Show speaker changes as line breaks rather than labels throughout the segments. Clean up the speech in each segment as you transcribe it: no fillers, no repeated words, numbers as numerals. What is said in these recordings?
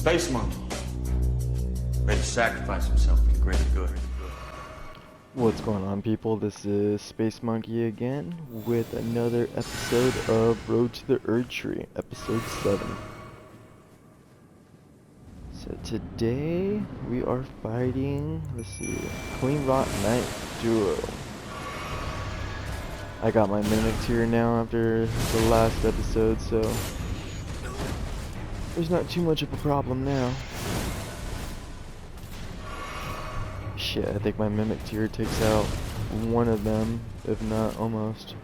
Space monkey. Ready to sacrifice himself for the greater good.
What's going on, people? This is Space Monkey again with another episode of Road to the Erdtree, episode 7. So today we are fighting, let's see, Clean Rot Knight Duo. I got my mimics here now after the last episode, so there's not too much of a problem now. Shit, I think my mimic tier takes out one of them, if not almost.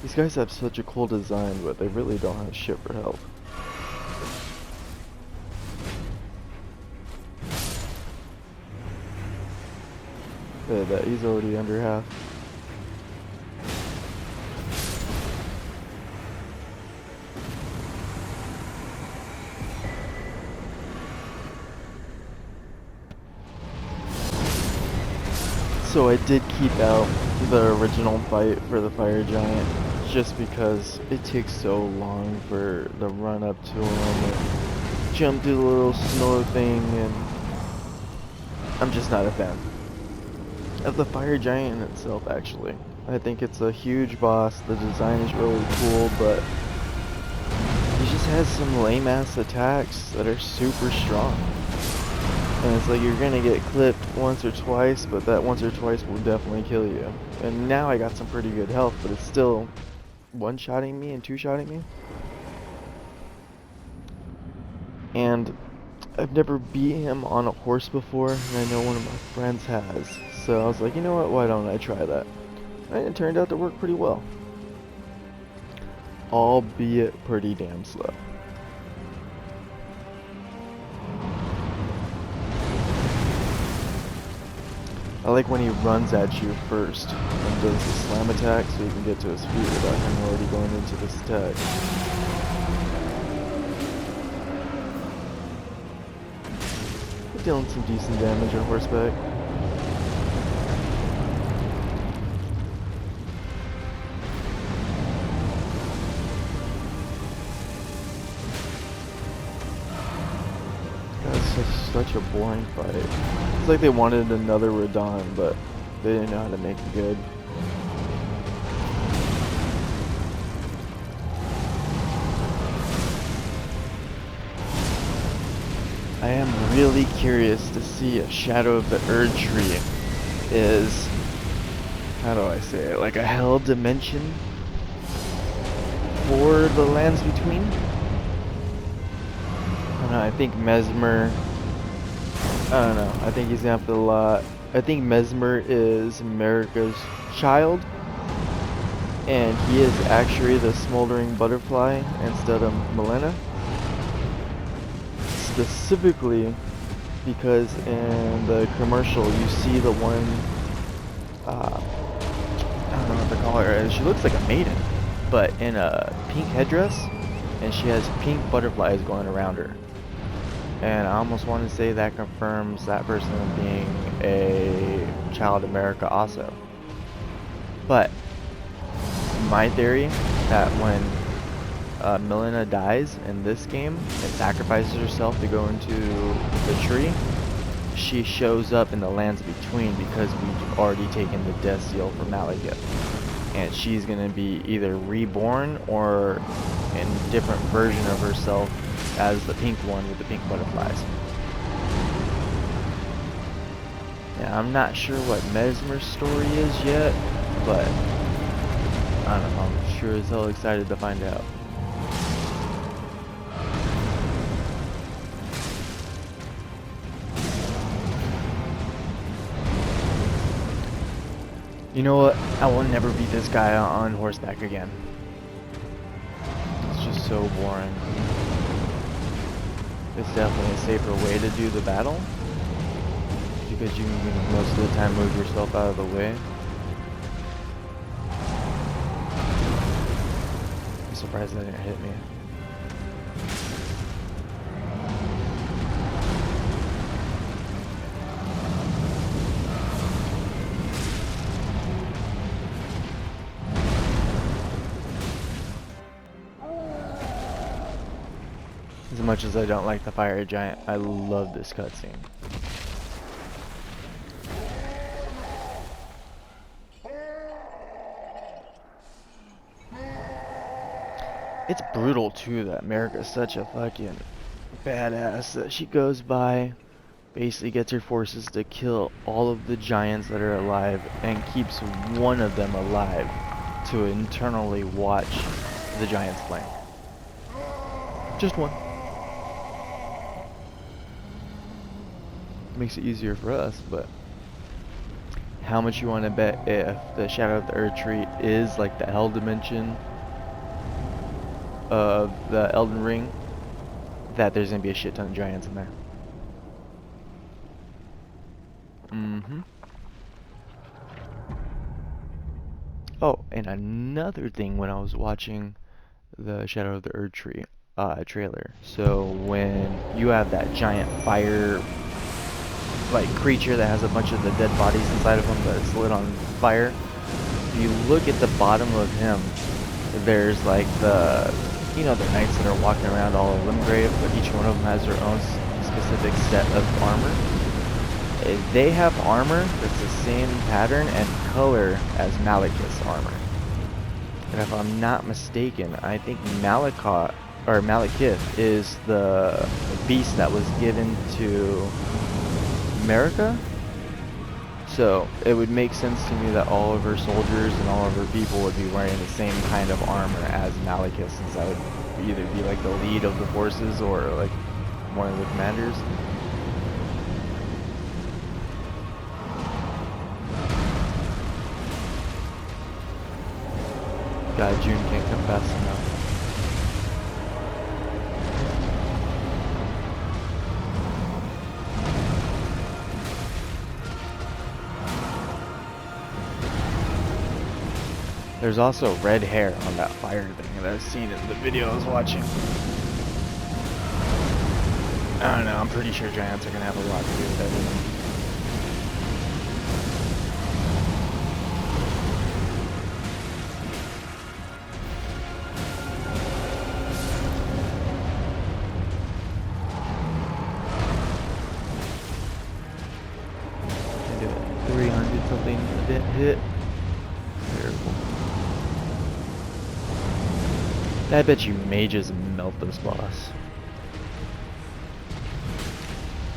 These guys have such a cool design, but they really don't have shit for health. Look at that, he's already under half. So I did keep out the original fight for the fire giant just because it takes so long for the run up to him and jump through the little snow thing, and I'm just not a fan of the fire giant in itself. Actually, I think it's a huge boss. The design is really cool, but he just has some lame ass attacks that are super strong. And it's like you're gonna get clipped once or twice, but that once or twice will definitely kill you. And now I got some pretty good health, but it's still one-shotting me and two-shotting me. And I've never beat him on a horse before, and I know one of my friends has. So I was like, you know what, why don't I try that? And it turned out to work pretty well. Albeit pretty damn slow. I like when he runs at you first and does the slam attack so you can get to his feet without him already going into this attack. We're dealing some decent damage on horseback. That's such a boring fight. It's like they wanted another Radon, but they didn't know how to make it good. I am really curious to see if Shadow of the Erdtree is, how do I say it, like a hell dimension for the lands between? I don't know, I think Mesmer, I don't know, I think he's gonna have to lot. I think Mesmer is America's child, and he is actually the smoldering butterfly instead of Melina. Specifically because in the commercial you see the one, I don't know what to call her, she looks like a maiden, but in a pink headdress, and she has pink butterflies going around her. And I almost want to say that confirms that person being a child America also. But my theory that when Melina dies in this game and sacrifices herself to go into the tree, she shows up in the lands between because we've already taken the death seal for Malekith. And she's going to be either reborn or in a different version of herself as the pink one with the pink butterflies. Yeah, I'm not sure what Mesmer's story is yet, but I don't know, I'm sure as hell excited to find out. You know what? I will never beat this guy on horseback again. It's just so boring. It's definitely a safer way to do the battle, because you can most of the time move yourself out of the way. I'm surprised that didn't hit me. much as I don't like the fire giant, I love this cutscene. It's brutal too that America's such a fucking badass that she goes by, basically gets her forces to kill all of the giants that are alive and keeps one of them alive to internally watch the giants flank. Just one. Makes it easier for us, but how much you want to bet if the Shadow of the Erdtree is like the hell dimension of the Elden Ring, that there's gonna be a shit ton of giants in there. Oh, and another thing when I was watching the Shadow of the Erdtree trailer. So when you have that giant fire like creature that has a bunch of the dead bodies inside of him that's lit on fire, if you look at the bottom of him, there's like the knights that are walking around all of Limgrave, but each one of them has their own specific set of armor. They have armor that's the same pattern and color as Malekith's armor. And if I'm not mistaken, I think Malekith is the beast that was given to America. So it would make sense to me that all of her soldiers and all of her people would be wearing the same kind of armor as Malekith, since that would either be like the lead of the forces or like one of the commanders. God, June can't come fast enough. There's also red hair on that fire thing that I've seen in the video I was watching. I don't know, I'm pretty sure giants are gonna have a lot to do with everything. I did it 300 something, it didn't hit. Terrible. I bet you mages melt this boss.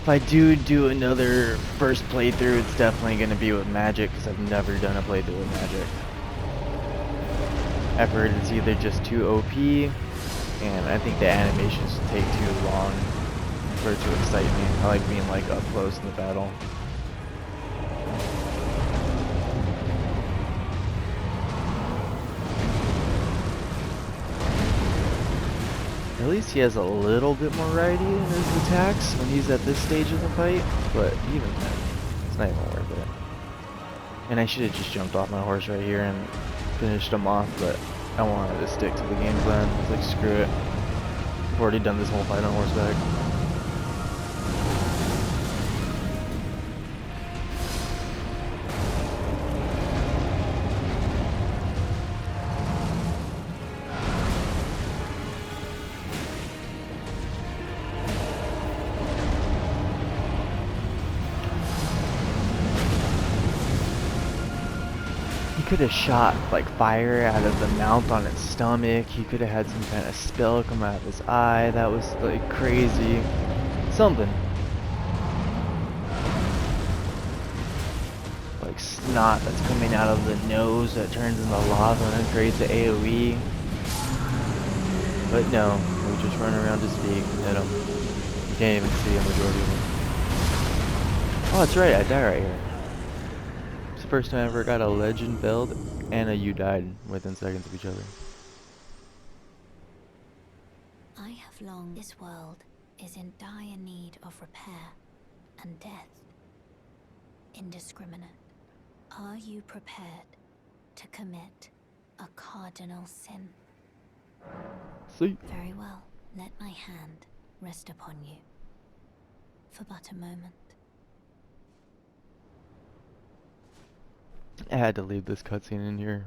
If I do another first playthrough, it's definitely going to be with magic, because I've never done a playthrough with magic. I've heard it's either just too OP, and I think the animations take too long for it to excite me. I like being like up close in the battle. At least he has a little bit more variety in his attacks when he's at this stage of the fight, but even then, it's not even worth it. And I should have just jumped off my horse right here and finished him off, but I wanted to stick to the game plan. I was like, screw it. I've already done this whole fight on horseback. He could have shot like fire out of the mouth on its stomach. He could have had some kind of spell come out of his eye. That was like crazy. Something. Like snot that's coming out of the nose that turns into lava and then creates an AoE. But no, we just run around to speak and hit him. You can't even see a majority of them. Oh, that's right, I die right here. It's the first time I ever got a legend build and a you died within seconds of each other.
I have long. This world is in dire need of repair and death. Indiscriminate. Are you prepared to commit a cardinal sin?
See?
Very well. Let my hand rest upon you for but a moment.
I had to leave this cutscene in here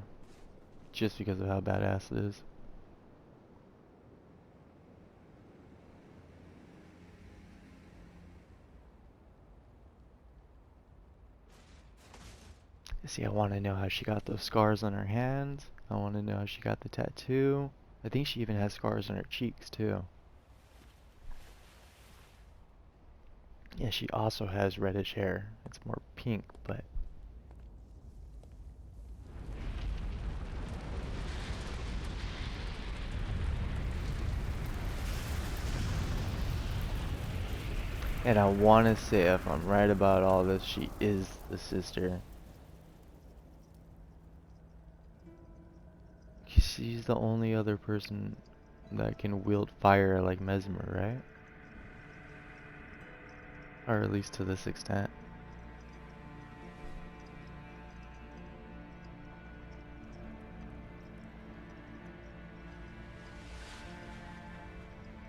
just because of how badass it is. See, I want to know how she got those scars on her hands. I want to know how she got the tattoo. I think she even has scars on her cheeks too. Yeah, she also has reddish hair. It's more pink, but and I want to say, if I'm right about all this, she is the sister. She's the only other person that can wield fire like Mesmer, right? Or at least to this extent.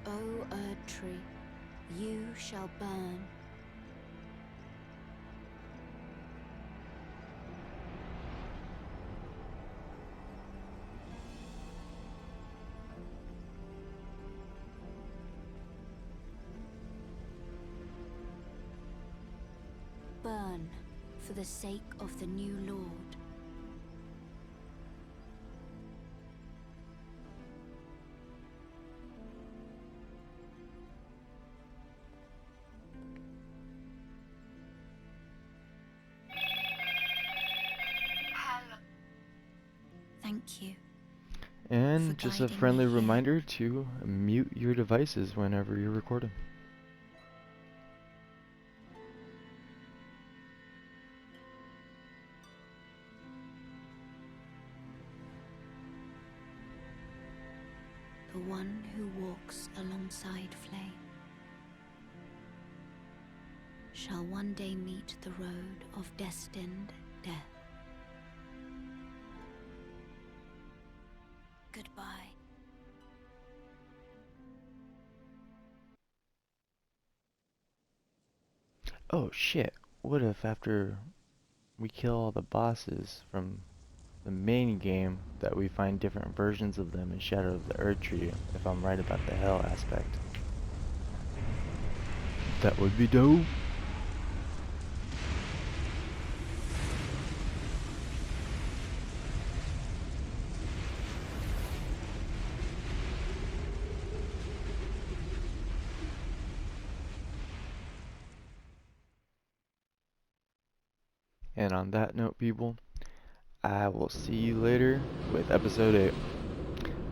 O Erdtree, you shall burn. Burn for the sake of the new Lord. Thank you.
And
For
just a
guiding
friendly
me here.
reminder to mute your devices whenever you're recording.
The one who walks alongside flame shall one day meet the road of destined death. Goodbye.
Oh shit, what if after we kill all the bosses from the main game that we find different versions of them in Shadow of the Erdtree, if I'm right about the hell aspect? That would be dope. And on that note, people, I will see you later with episode 8.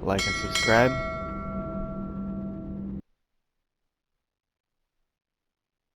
Like and subscribe.